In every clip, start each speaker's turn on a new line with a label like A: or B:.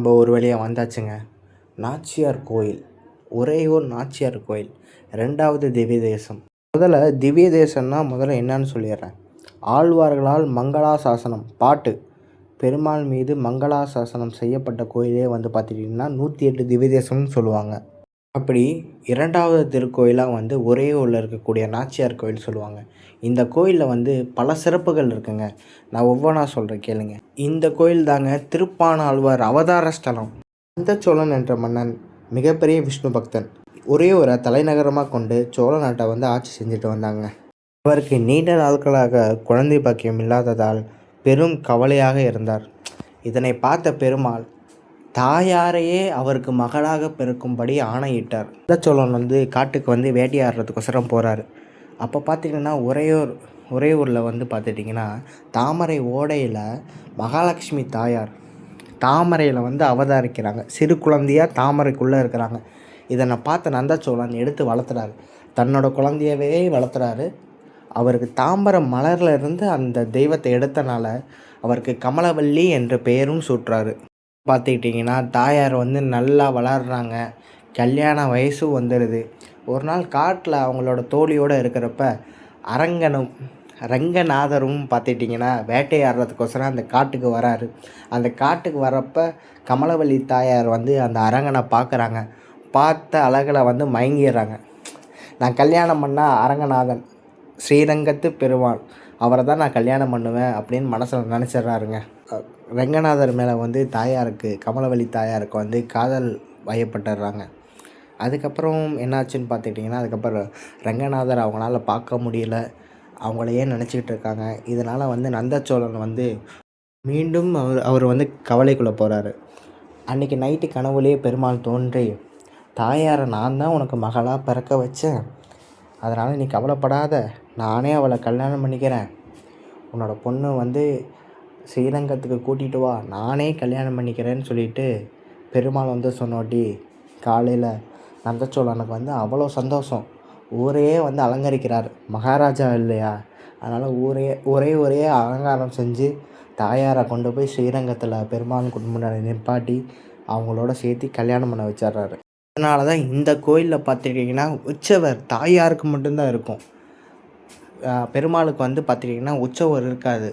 A: நம்ம ஒரு வழியாக வந்தாச்சுங்க. நாச்சியார் கோயில், உறையூர் நாச்சியார் கோயில், 2வது திவ்ய தேசம். முதல்ல திவ்ய தேசம்னா முதல்ல என்னன்னு சொல்லிடுறேன். ஆழ்வார்களால் மங்களாசாசனம் பாட்டு, பெருமாள் மீது மங்களாசாசனம் செய்யப்பட்ட கோயிலே பார்த்துட்டிங்கன்னா 108 திவ்ய தேசம்னு சொல்லுவாங்க. அப்படி 2வது திருக்கோயிலாக உறையூரில் இருக்கக்கூடிய நாச்சியார் கோயில் சொல்லுவாங்க. இந்த கோயிலில் பல சிறப்புகள் இருக்குங்க. நான் ஒவ்வொன்றா சொல்கிறேன் கேளுங்க. இந்த கோயில் தாங்க திருப்பாணாழ்வார் அவதார ஸ்தலம். நந்தச்சோழன் என்ற மன்னன் மிகப்பெரிய விஷ்ணு பக்தன். உறையூரை தலைநகரமாக கொண்டு சோழ நாட்டை ஆட்சி செஞ்சுட்டு வந்தாங்க. அவருக்கு நீண்ட நாட்களாக குழந்தை பாக்கியம் இல்லாததால் பெரும் கவலையாக இருந்தார். இதனை பார்த்த பெருமாள் தாயாரையே அவருக்கு மகளாக பிறக்கும்படி ஆணையிட்டார். நந்தச்சோழன் காட்டுக்கு வேட்டையாடுறதுக்கோசரம் போகிறாரு. அப்போ பார்த்திங்கன்னா உறையூரில் பார்த்துட்டிங்கன்னா தாமரை ஓடையில் மகாலட்சுமி தாயார் தாமரையில் அவதரிக்கிறாங்க. சிறு குழந்தையாக தாமரைக்குள்ளே இருக்கிறாங்க. இதனை பார்த்த நந்தச்சோழன் எடுத்து வளர்த்துறாரு. தன்னோட குழந்தையவே வளர்த்துறாரு. அவருக்கு தாமரை மலரில் இருந்து அந்த தெய்வத்தை எடுத்தனால அவருக்கு கமலவல்லி என்ற பெயரும் சூட்டுறாரு. பார்த்துக்கிட்டிங்கன்னா தாயார் நல்லா வளர்கிறாங்க. கல்யாண வயசும் வந்துடுது. ஒரு நாள் காட்டில் அவங்களோட தோழியோடு இருக்கிறப்ப ரங்கநாதரும் பார்த்துட்டிங்கன்னா வேட்டையாடுறதுக்கோசரம் அந்த காட்டுக்கு வராரு. அந்த காட்டுக்கு வரப்போ கமலவல்லி தாயார் அந்த அரங்கனை பார்க்குறாங்க. பார்த்த அழகில் மயங்கிடுறாங்க. நான் கல்யாணம் பண்ணால் அரங்கநாதன், ஸ்ரீரங்கத்து பெருமாள், அவரை தான் நான் கல்யாணம் பண்ணுவேன் அப்படின்னு மனசில் நினச்சிட்றாருங்க. ரங்கநாதர் மேலே தாயாருக்கு கமலவல்லி தாயாருக்கு காதல் வயப்பட்டுடுறாங்க. அதுக்கப்புறம் என்னாச்சுன்னு பார்த்துக்கிட்டிங்கன்னா அதுக்கப்புறம் ரங்கநாதர் அவங்களால பார்க்க முடியல. அவங்களையே நினச்சிக்கிட்டு இருக்காங்க. இதனால் நந்தச்சோழன் மீண்டும் அவர் கவலைக்குள்ளே போகிறாரு. அன்றைக்கி நைட்டு கனவுலேயே பெருமாள் தோன்றி, தாயாரை நான் தான் உனக்கு மகளாக பிறக்க வச்சேன், அதனால் நீ கவலைப்படாத, நானே அவளை கல்யாணம் பண்ணிக்கிறேன், உன்னோட பொண்ணு ஸ்ரீரங்கத்துக்கு கூட்டிகிட்டு வா, நானே கல்யாணம் பண்ணிக்கிறேன்னு சொல்லிட்டு பெருமாள் சொன்னோட்டி காலையில் நந்தச்சோழனுக்கு அவ்வளோ சந்தோஷம். ஊரே அலங்கரிக்கிறார். மகாராஜா இல்லையா, அதனால் ஒரே அலங்காரம் செஞ்சு தாயாரை கொண்டு போய் ஸ்ரீரங்கத்தில் பெருமாள் குடும்பத்தை நிப்பாட்டி அவங்களோட சேர்த்து கல்யாணம் பண்ண வச்சிட்றாரு. அதனால தான் இந்த கோயிலில் பார்த்துக்கிட்டிங்கன்னா உற்சவர் தாயாருக்கு மட்டும்தான் இருக்கும். பெருமாளுக்கு பார்த்துக்கிட்டிங்கன்னா உற்சவர் இருக்காது.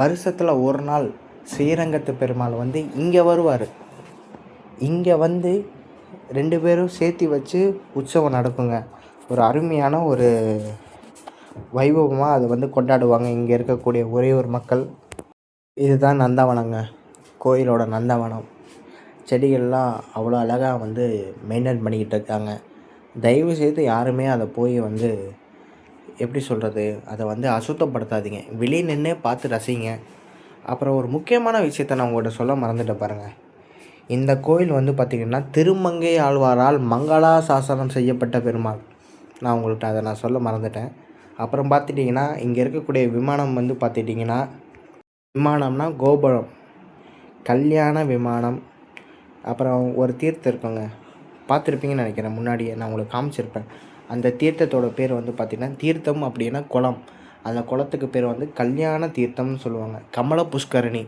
A: வருஷத்தில் ஒரு நாள் ஸ்ரீரங்கத்து பெருமாள் இங்கே வருவார். இங்கே 2 பேரும் சேர்த்து வச்சு உற்சவம் நடக்குங்க. ஒரு அருமையான ஒரு வைபவமாக அதை கொண்டாடுவாங்க இங்கே இருக்கக்கூடிய உறையூர் மக்கள். இதுதான் நந்தவனங்க, கோயிலோட நந்தவனம். செடிகள்லாம் அவ்வளோ அழகாக மெயின்டைன் பண்ணிக்கிட்டு இருக்காங்க. தயவு செய்து யாருமே அதை போய் எப்படி சொல்கிறது, அதை அசுத்தப்படுத்தாதீங்க. வெளியே நின்று பார்த்து ரசிங்க. அப்புறம் ஒரு முக்கியமான விஷயத்தை நான் உங்கள்கிட்ட சொல்ல மறந்துட்டேன் பாருங்கள். இந்த கோயில் பார்த்திங்கன்னா திருமங்கை ஆழ்வாரால் மங்களாசாசனம் செய்யப்பட்ட பெருமாள். நான் உங்கள்கிட்ட அதை நான் சொல்ல மறந்துட்டேன். அப்புறம் பார்த்துட்டிங்கன்னா இங்கே இருக்கக்கூடிய விமானம் பார்த்துட்டிங்கன்னா விமானம்னா கோபுரம், கல்யாண விமானம். அப்புறம் ஒரு தீர்த்தம் இருக்குங்க, பார்த்துருப்பீங்கன்னு நினைக்கிறேன். முன்னாடியே நான் உங்களுக்கு காமிச்சிருப்பேன். அந்த தீர்த்தத்தோட பேர் பார்த்திங்கன்னா தீர்த்தம் அப்படின்னா குளம். அந்த குளத்துக்கு பேர் கல்யாண தீர்த்தம்னு சொல்லுவாங்க. கமல புஷ்கரணி.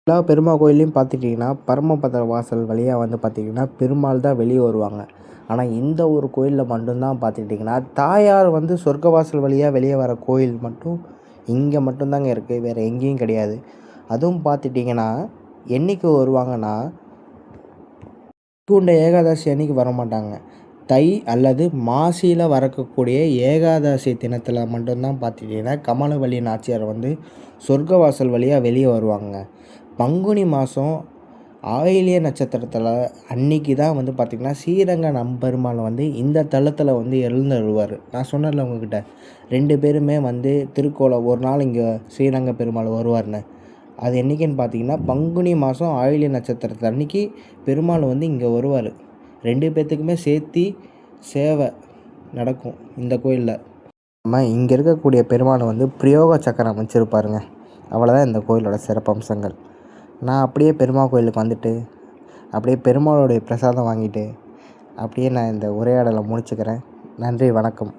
A: எல்லா பெருமாள் கோயிலையும் பார்த்துட்டிங்கன்னா பரமபத வாசல் வழியாக பார்த்திங்கன்னா பெருமாள் தான் வெளியே வருவாங்க. ஆனால் இந்த ஒரு கோயிலில் மட்டும்தான் பார்த்துக்கிட்டிங்கன்னா தாயார் சொர்க்கவாசல் வழியாக வெளியே வர கோயில் மட்டும் இங்கே மட்டும்தாங்க இருக்குது, வேறு எங்கேயும் கிடையாது. அதுவும் பார்த்துட்டிங்கன்னா என்றைக்கு வருவாங்கன்னா வைகுண்ட ஏகாதசி அன்றைக்கி வரமாட்டாங்க. தை அல்லது மாசியில் வரக்கூடிய ஏகாதசி தினத்தில் மட்டும்தான் பார்த்துட்டிங்கன்னா கமலவல்லி நாச்சியார் சொர்க்கவாசல் வழியாக வெளியே வருவாங்க. பங்குனி மாதம் ஆயில்ய நட்சத்திரத்தில் அன்றைக்கி தான் பார்த்திங்கன்னா ஸ்ரீரங்க நம்பெருமாள் இந்த தளத்தில் எழுந்தருள்வார். நான் சொன்னேன்ல உங்ககிட்ட 2 பேருமே திருக்கோலம் ஒரு நாள் இங்கே ஸ்ரீரங்க பெருமாள் வருவார்னு. அது என்றைக்குன்னு பார்த்திங்கன்னா பங்குனி மாதம் ஆயில்ய நட்சத்திரத்தில் அன்றைக்கி பெருமாள் இங்கே வருவார். 2 பேர்த்துக்குமே சேர்த்து சேவை நடக்கும் இந்த கோயிலில். நம்ம இங்கே இருக்கக்கூடிய பெருமாள் பிரயோக சக்கரம் வச்சுருப்பாருங்க. அவ்வளோதான் இந்த கோயிலோட சிறப்பம்சங்கள். நான் அப்படியே பெருமாள் கோயிலுக்கு அப்படியே பெருமாளுடைய பிரசாதம் வாங்கிட்டு அப்படியே நான் இந்த உரையாடலை முடிச்சுக்கிறேன். நன்றி, வணக்கம்.